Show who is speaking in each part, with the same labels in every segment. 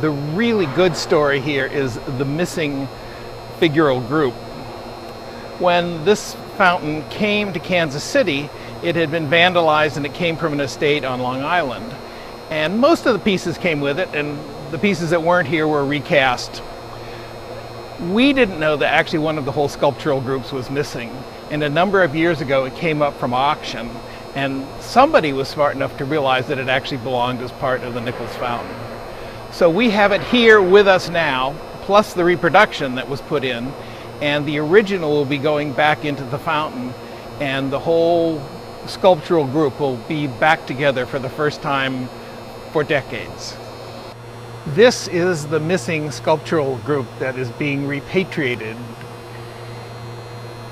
Speaker 1: The really good story here is the missing Figural group. When this fountain came to Kansas City, it had been vandalized and it came from an estate on Long Island. And most of the pieces came with it, and the pieces that weren't here were recast. We didn't know that actually one of the whole sculptural groups was missing. And a number of years ago it came up from auction, and somebody was smart enough to realize that it actually belonged as part of the Nichols Fountain. So we have it here with us now, plus the reproduction that was put in, and the original will be going back into the fountain, and the whole sculptural group will be back together for the first time for decades. This is the missing sculptural group that is being repatriated.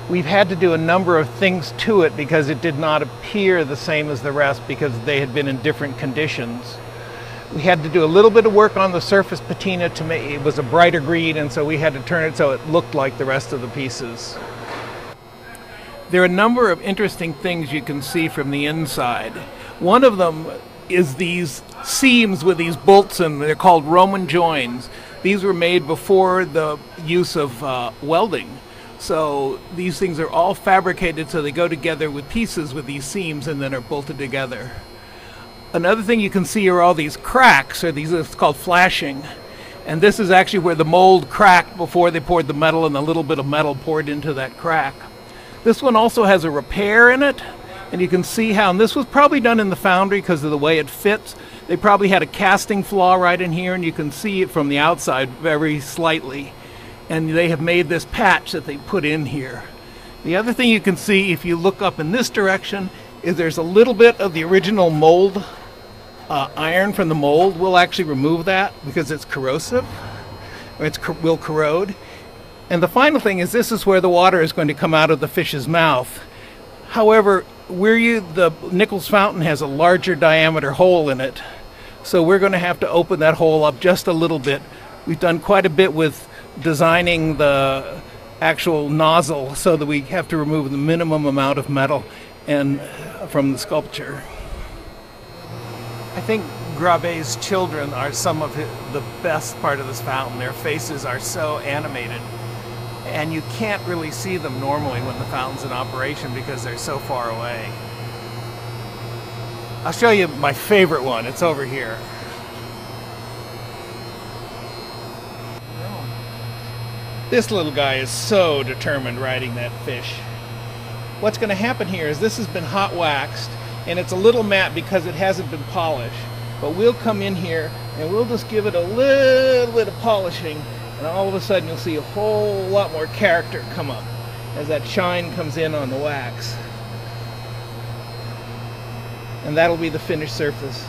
Speaker 1: We've had to do a number of things to it because it did not appear the same as the rest because they had been in different conditions. We had to do a little bit of work on the surface patina to make it was a brighter green, and so we had to turn it so it looked like the rest of the pieces. There are a number of interesting things you can see from the inside. One of them is these seams with these bolts in. They're called Roman joins. These were made before the use of welding. So these things are all fabricated so they go together with pieces with these seams and then are bolted together. Another thing you can see are all these cracks, or these, it's called flashing. And this is actually where the mold cracked before they poured the metal, and a little bit of metal poured into that crack. This one also has a repair in it, and you can see how, and this was probably done in the foundry because of the way it fits. They probably had a casting flaw right in here, and you can see it from the outside very slightly. And they have made this patch that they put in here. The other thing you can see if you look up in this direction is there's a little bit of the original mold iron from the mold. We'll actually remove that because it's corrosive, or it will corrode. And the final thing is this is where the water is going to come out of the fish's mouth. However, the Nichols Fountain has a larger diameter hole in it, so we're going to have to open that hole up just a little bit. We've done quite a bit with designing the actual nozzle so that we have to remove the minimum amount of metal and from the sculpture. I think Greber's children are some of the best part of this fountain. Their faces are so animated, and you can't really see them normally when the fountain's in operation because they're so far away. I'll show you my favorite one. It's over here. This little guy is so determined riding that fish. What's going to happen here is this has been hot waxed, and it's a little matte because it hasn't been polished. But we'll come in here and we'll just give it a little bit of polishing, and all of a sudden you'll see a whole lot more character come up as that shine comes in on the wax. And that'll be the finished surface.